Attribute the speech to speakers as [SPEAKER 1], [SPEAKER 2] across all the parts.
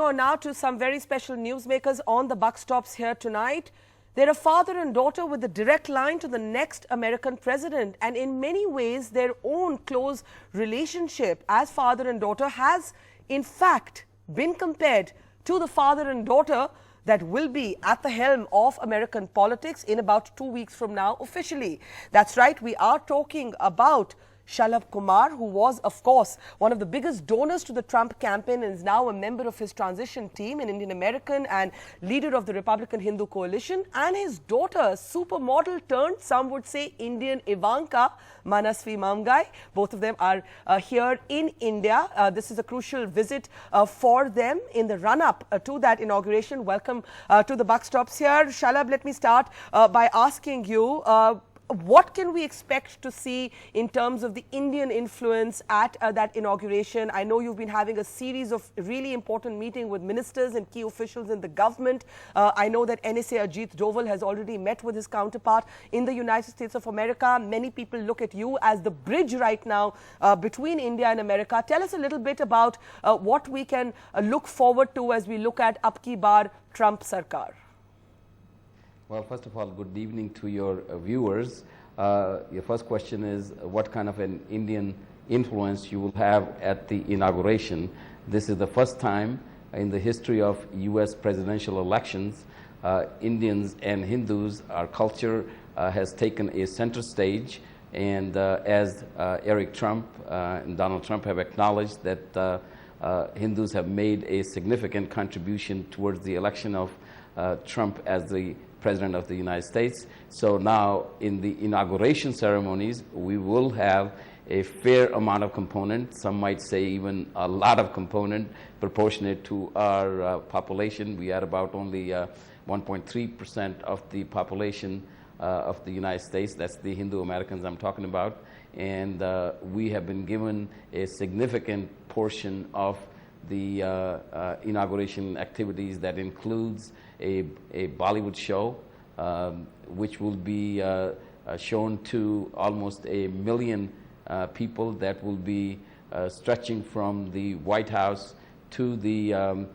[SPEAKER 1] moving on now to some very special newsmakers on the buck stops here tonight. They're a father and daughter with a direct line to the next American president, and in many ways their own close relationship as father and daughter has in fact been compared to the father and daughter that will be at the helm of American politics in about 2 weeks from now officially. That's right, we are talking about Shalabh Kumar, who was, of course, one of the biggest donors to the Trump campaign and is now a member of his transition team, an Indian American and leader of the Republican Hindu coalition, and his daughter, supermodel turned, some would say, Indian Ivanka, Manasvi Mamgai. Both of them are here in India. This is a crucial visit for them in the run-up to that inauguration. Welcome to the buck stops here. Shalabh, let me start by asking you, what can we expect to see in terms of the Indian influence at that inauguration? I know you've been having a series of really important meetings with ministers and key officials in the government. I know that NSA Ajit Doval has already met with his counterpart in the United States of America. Many people look at you as the bridge right now between India and America. Tell us a little bit about what we can look forward to as we look at Ab Ki Baar Trump Sarkar.
[SPEAKER 2] Well, first of all, good evening to your viewers. Your first question is what kind of an Indian influence you will have at the inauguration. This is the first time in the history of U.S. presidential elections, Indians and Hindus, our culture has taken a center stage. And as Eric Trump and Donald Trump have acknowledged that Hindus have made a significant contribution towards the election of Trump as the President of the United States. So now in the inauguration ceremonies, we will have a fair amount of component, some might say even a lot of component proportionate to our population. We are about only 1.3% of the population of the United States. That's the Hindu Americans I'm talking about. And we have been given a significant portion of the inauguration activities that includes a Bollywood show, which will be shown to almost 1 million people, that will be stretching from the White House to the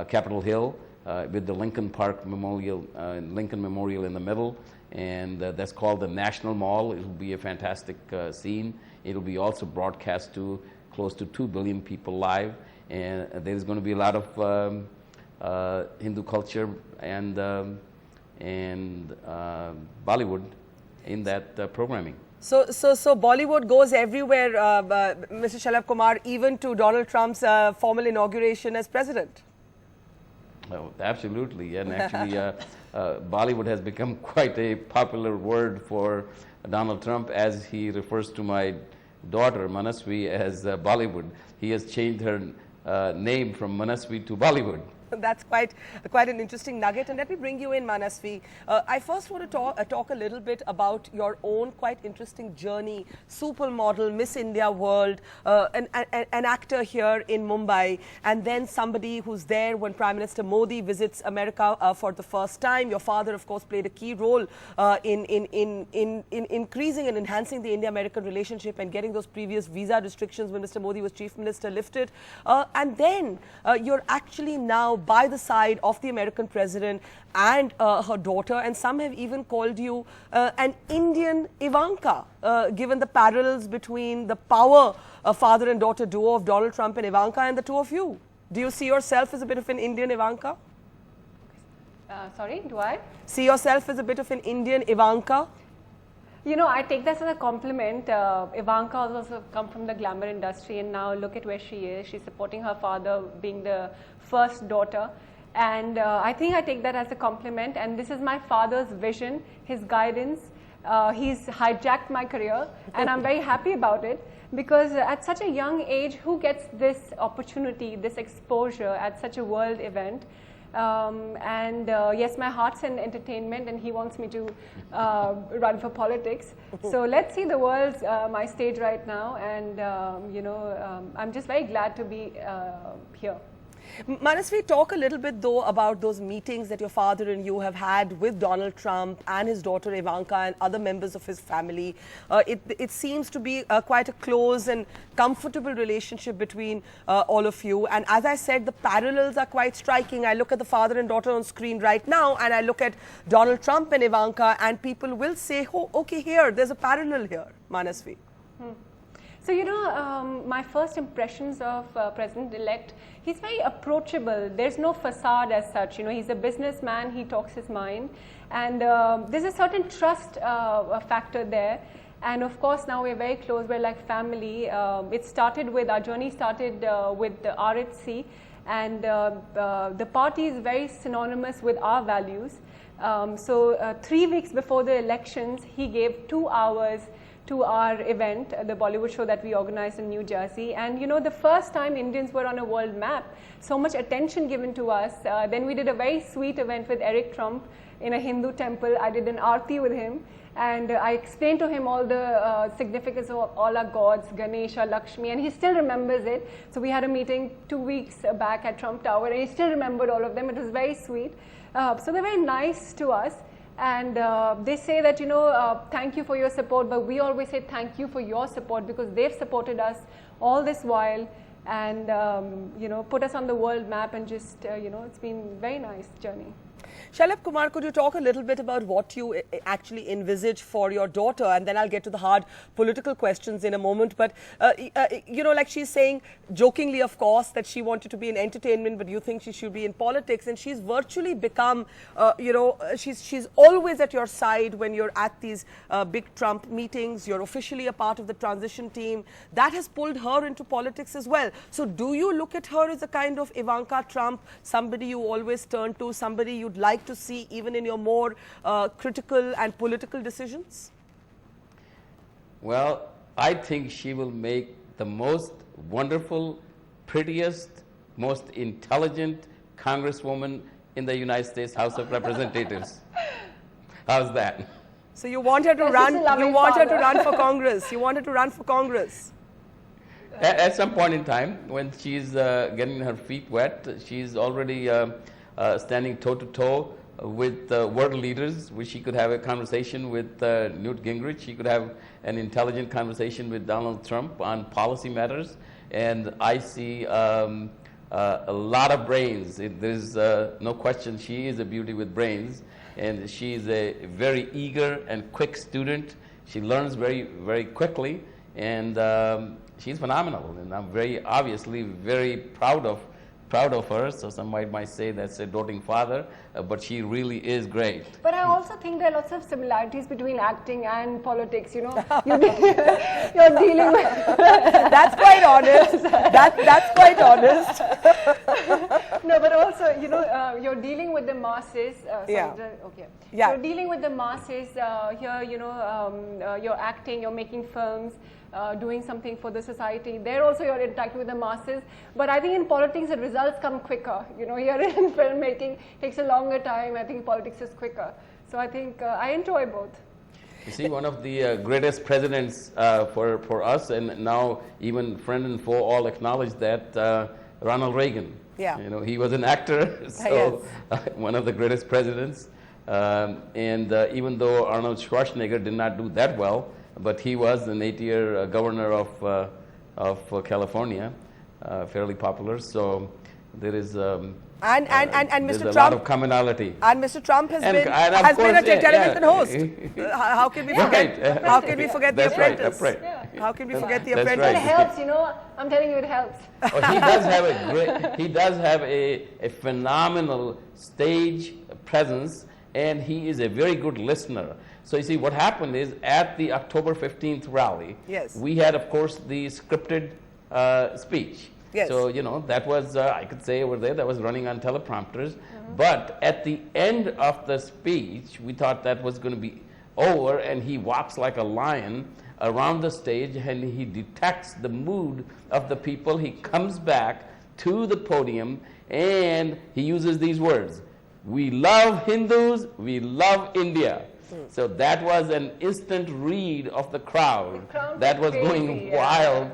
[SPEAKER 2] Capitol Hill with the Lincoln Memorial in the middle, and that's called the National Mall. It will be a fantastic scene. It will be also broadcast to close to 2 billion people live, and there's going to be a lot of Hindu culture and Bollywood in that programming.
[SPEAKER 1] So Bollywood goes everywhere, Mr. Shalabh Kumar, even to Donald Trump's formal inauguration as president.
[SPEAKER 2] Oh, absolutely, and actually Bollywood has become quite a popular word for Donald Trump, as he refers to my daughter Manasvi as Bollywood. He has changed her name from Manasvi to Bollywood.
[SPEAKER 1] That's quite an interesting nugget. And let me bring you in, Manasvi. I first want to talk a little bit about your own quite interesting journey. Supermodel, Miss India World, an actor here in Mumbai, and then somebody who's there when Prime Minister Modi visits America for the first time. Your father, of course, played a key role in increasing and enhancing the India-American relationship and getting those previous visa restrictions when Mr. Modi was Chief Minister lifted. And then you're actually now by the side of the American president and her daughter, and some have even called you an Indian Ivanka, given the parallels between the power father and daughter duo of Donald Trump and Ivanka and the two of you. Do you see yourself as a bit of an Indian Ivanka?
[SPEAKER 3] Sorry, do I?
[SPEAKER 1] See yourself as a bit of an Indian Ivanka?
[SPEAKER 3] You know, I take this as a compliment. Ivanka also come from the glamour industry, and now look at where she is. She's supporting her father, being the first daughter. And I think I take that as a compliment. And this is my father's vision, his guidance. He's hijacked my career, and I'm very happy about it. Because at such a young age, who gets this opportunity, this exposure at such a world event? Yes, my heart's in entertainment, and he wants me to run for politics. So let's see, the world's my stage right now, and I'm just very glad to be here.
[SPEAKER 1] Manasvi, talk a little bit though about those meetings that your father and you have had with Donald Trump and his daughter Ivanka and other members of his family. It seems to be quite a close and comfortable relationship between all of you. And as I said, the parallels are quite striking. I look at the father and daughter on screen right now, and I look at Donald Trump and Ivanka, and people will say, oh, okay, there's a parallel here, Manasvi.
[SPEAKER 3] So, you know, my first impressions of President-elect, he's very approachable. There's no facade as such. You know, he's a businessman, he talks his mind. And there's a certain trust factor there. And of course, now we're very close, we're like family. It started with, our journey started with the RHC. And the party is very synonymous with our values. So 3 weeks before the elections, he gave 2 hours to our event, the Bollywood show that we organized in New Jersey. And you know, the first time Indians were on a world map, so much attention given to us. Then we did a very sweet event with Eric Trump in a Hindu temple. I did an aarti with him, and I explained to him all the significance of all our gods, Ganesha, Lakshmi, and he still remembers it. So we had a meeting 2 weeks back at Trump Tower, and he still remembered all of them. It was very sweet. So they're very nice to us. And they say that, you know, thank you for your support, but we always say thank you for your support, because they've supported us all this while and, you know, put us on the world map, and just, you know, it's been a very nice journey.
[SPEAKER 1] Shalabh Kumar, could you talk a little bit about what you actually envisage for your daughter? And then I'll get to the hard political questions in a moment. But, you know, like she's saying, jokingly, of course, that she wanted to be in entertainment, but you think she should be in politics. And she's virtually become, you know, she's always at your side when you're at these big Trump meetings. You're officially a part of the transition team. That has pulled her into politics as well. So do you look at her as a kind of Ivanka Trump, somebody you always turn to, somebody you'd like to see even in your more critical and political decisions?
[SPEAKER 2] Well, I think she will make the most wonderful, prettiest, most intelligent Congresswoman in the United States House of Representatives. How's that?
[SPEAKER 1] So you want her to run? You want her to run for Congress? You want her to run for Congress?
[SPEAKER 2] At some point in time, when she's getting her feet wet, she's already standing toe-to-toe with world leaders, where she could have a conversation with Newt Gingrich. She could have an intelligent conversation with Donald Trump on policy matters. And I see a lot of brains. There's no question she is a beauty with brains. And she's a very eager and quick student. She learns very, very quickly. And she's phenomenal. And I'm obviously very proud of her. So some might say that's a doting father, but she really is great.
[SPEAKER 3] But I also think there are lots of similarities between acting and politics. You know, you're dealing with.
[SPEAKER 1] That's quite honest. That's quite honest.
[SPEAKER 3] No, but also, you know, you're dealing with the masses.
[SPEAKER 1] Yeah.
[SPEAKER 3] Okay.
[SPEAKER 1] Yeah.
[SPEAKER 3] You're dealing with the masses here. You know, you're acting. You're making films. Doing something for the society. There also you're interacting with the masses. But I think in politics the results come quicker. You know, here in filmmaking it takes a longer time. I think politics is quicker. So I think I enjoy both.
[SPEAKER 2] You see, one of the greatest presidents for us, and now even friend and foe all acknowledge that, Ronald Reagan.
[SPEAKER 1] Yeah.
[SPEAKER 2] You know, he was an actor, so one of the greatest presidents. And even though Arnold Schwarzenegger did not do that well, but he was an 8-year governor of California, fairly popular. So there is
[SPEAKER 1] and Mr. Trump,
[SPEAKER 2] a lot of commonality.
[SPEAKER 1] And Mr. Trump has been a television host. How can we forget? How can we forget The Apprentice?
[SPEAKER 2] Right.
[SPEAKER 1] How can we forget The
[SPEAKER 2] That's
[SPEAKER 1] Apprentice?
[SPEAKER 2] right.
[SPEAKER 3] It helps, you know. I'm telling you, it helps.
[SPEAKER 2] Oh, he does have a phenomenal stage presence, and he is a very good listener. So you see, what happened is at the October 15th rally, we had, of course, the scripted speech.
[SPEAKER 1] Yes.
[SPEAKER 2] So, you know, that was, I could say over there, that was running on teleprompters. But at the end of the speech, we thought that was going to be over, and he walks like a lion around the stage, and he detects the mood of the people. He comes back to the podium, and he uses these words: "We love Hindus, we love India." So that was an instant read of the crowd that was going wild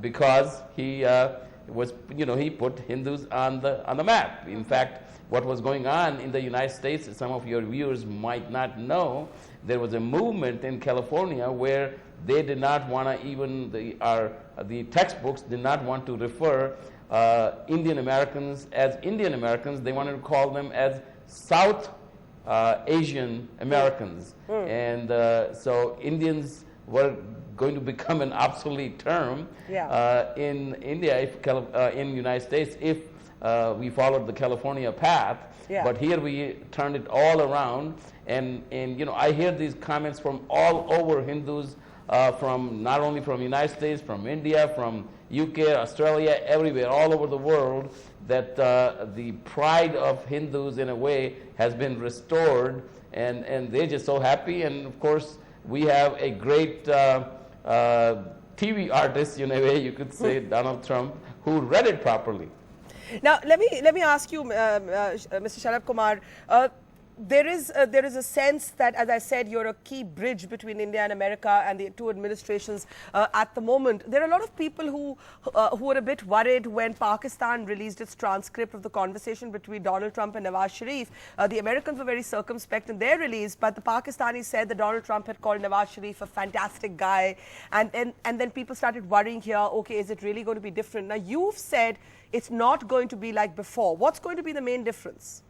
[SPEAKER 2] because he was, he put Hindus on the map. In fact, what was going on in the United States, some of your viewers might not know, there was a movement in California where they did not want to even, the textbooks did not want to refer Indian Americans as Indian Americans. They wanted to call them as South Asian Americans. And so Indians were going to become an obsolete term in India, in the United States, if we followed the California path. But here we turned it all around, and I hear these comments from all over Hindus, from not only from the United States, from India, from UK, Australia, everywhere, all over the world, that the pride of Hindus in a way has been restored, and they're just so happy. And of course, we have a great TV artist, in a way you could say, Donald Trump, who read it properly.
[SPEAKER 1] Now, let me ask you, Mr. Sharad Kumar, there is a sense that, as I said, you're a key bridge between India and America and the two administrations at the moment. There are a lot of people who were a bit worried when Pakistan released its transcript of the conversation between Donald Trump and Nawaz Sharif. The Americans were very circumspect in their release, but the Pakistanis said that Donald Trump had called Nawaz Sharif a fantastic guy, and then people started worrying here, okay, is it really going to be different? Now, you've said it's not going to be like before. What's going to be the main difference?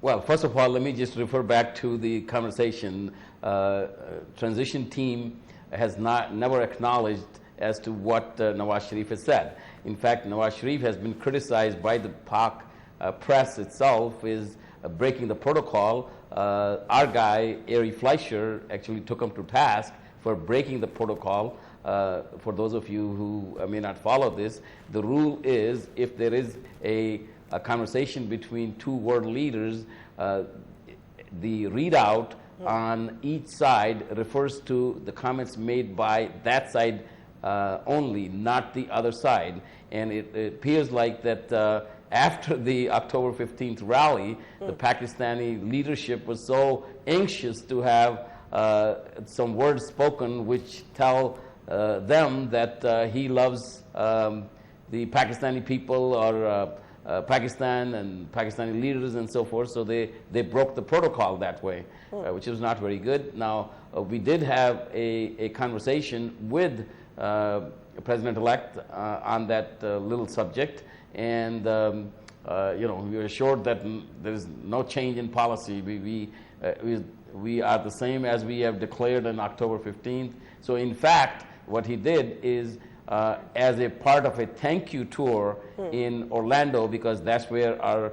[SPEAKER 2] Well, first of all, let me just refer back to the conversation. Transition team has never acknowledged as to what Nawaz Sharif has said. In fact, Nawaz Sharif has been criticized by the Pak press itself is breaking the protocol. Our guy, Ari Fleischer, actually took him to task for breaking the protocol. For those of you who may not follow this, the rule is if there is a conversation between two world leaders, the readout on each side refers to the comments made by that side only, not the other side. And it appears like that after the October 15th rally, the Pakistani leadership was so anxious to have some words spoken which tell them that he loves the Pakistani people or Pakistan and Pakistani leaders and so forth, so they broke the protocol that way, which is not very good. Now, we did have a conversation with President-elect on that little subject, and we were assured that there is no change in policy. We are the same as we have declared on October 15th. So in fact, what he did is, as a part of a thank you tour in Orlando, because that's where our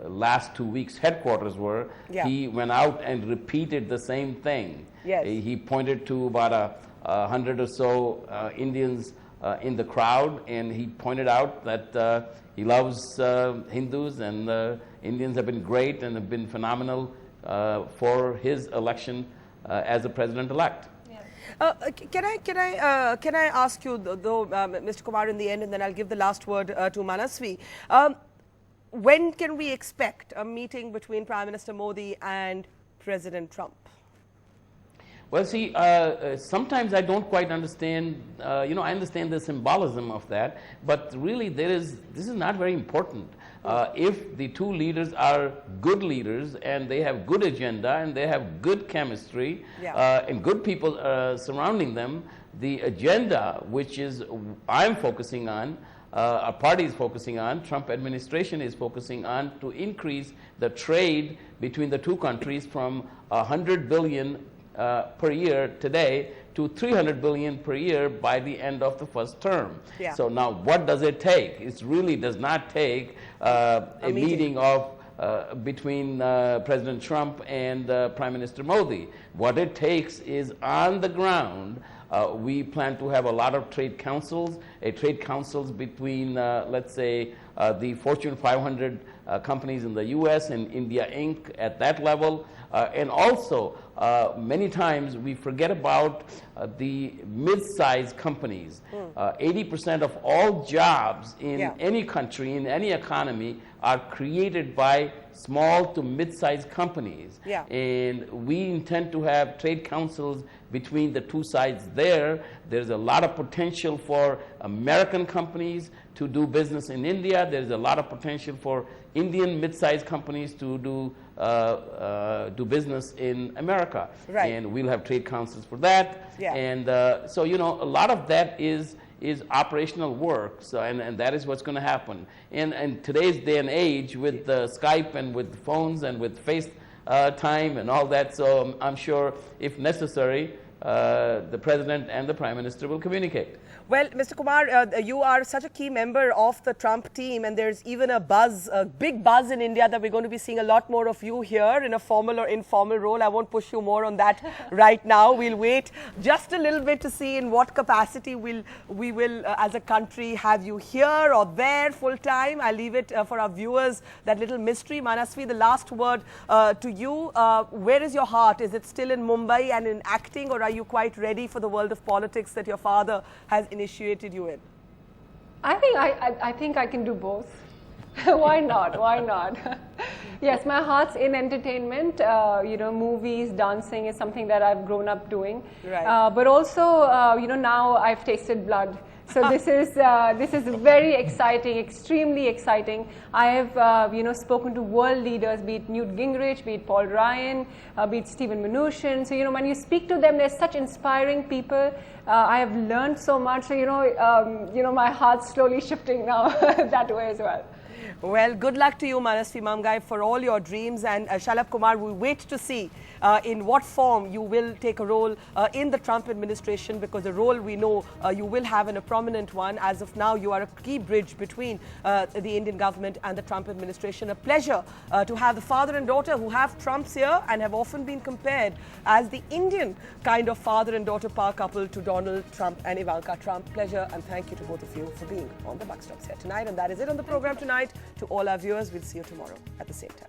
[SPEAKER 2] last 2 weeks headquarters were, he went out and repeated the same thing.
[SPEAKER 1] Yes.
[SPEAKER 2] He pointed to about 100 or so Indians in the crowd, and he pointed out that he loves Hindus, and Indians have been great and have been phenomenal for his election as a president-elect.
[SPEAKER 1] Can I ask you, though, Mr. Kumar, in the end, and then I'll give the last word to Manasvi. When can we expect a meeting between Prime Minister Modi and President Trump?
[SPEAKER 2] Well, see, sometimes I don't quite understand, I understand the symbolism of that, but really this is not very important. If the two leaders are good leaders and they have good agenda and they have good chemistry and good people surrounding them, the agenda, which is I'm focusing on, our party is focusing on, Trump administration is focusing on, to increase the trade between the two countries from $100 billion per year today to $300 billion per year by the end of the first term. So now, what does it take? It really does not take a meeting of between President Trump and Prime Minister Modi. What it takes is on the ground. We plan to have a lot of trade councils, trade councils between, let's say, the Fortune 500 companies in the U.S. and India Inc. at that level. And also, many times we forget about the mid-sized companies. 80% of all jobs in any country, in any economy, are created by small to mid-sized companies. And we intend to have trade councils between the two sides there. There's a lot of potential for American companies to do business in India. There's a lot of potential for Indian mid-sized companies to do business in America. And we'll have trade councils for that. And so, you know, a lot of that is operational work, so, and that is what's going to happen. And today's day and age with Skype and with phones and with FaceTime and all that, so I'm sure if necessary, the President and the Prime Minister will communicate.
[SPEAKER 1] Well, Mr. Kumar, you are such a key member of the Trump team, and there's even a buzz, a big buzz in India that we're going to be seeing a lot more of you here in a formal or informal role. I won't push you more on that right now. We'll wait just a little bit to see in what capacity we will, as a country, have you here or there full time. I'll leave it for our viewers, that little mystery. Manasvi, the last word to you. Where is your heart? Is it still in Mumbai and in acting, or are you quite ready for the world of politics that your father has initiated you in?
[SPEAKER 3] I think I can do both. Why not? Why not? Yes, my heart's in entertainment. You know, movies, dancing is something that I've grown up doing. But also, you know, now I've tasted blood. So this is very exciting, extremely exciting. I have you know, spoken to world leaders, be it Newt Gingrich, be it Paul Ryan, be it Stephen Mnuchin. So you know, when you speak to them, they're such inspiring people. I have learned so much. So you know, my heart's slowly shifting now that way as well.
[SPEAKER 1] Well, good luck to you, Manasvi Mamgai, for all your dreams. And Shalabh Kumar, we wait to see in what form you will take a role in the Trump administration, because the role we know you will have, and a prominent one. As of now, you are a key bridge between the Indian government and the Trump administration. A pleasure to have the father and daughter who have Trumps here and have often been compared as the Indian kind of father and daughter power couple to Donald Trump and Ivanka Trump. Pleasure, and thank you to both of you for being on the Buck Stops here tonight. And that is it on the program tonight. To all our viewers, we'll see you tomorrow at the same time.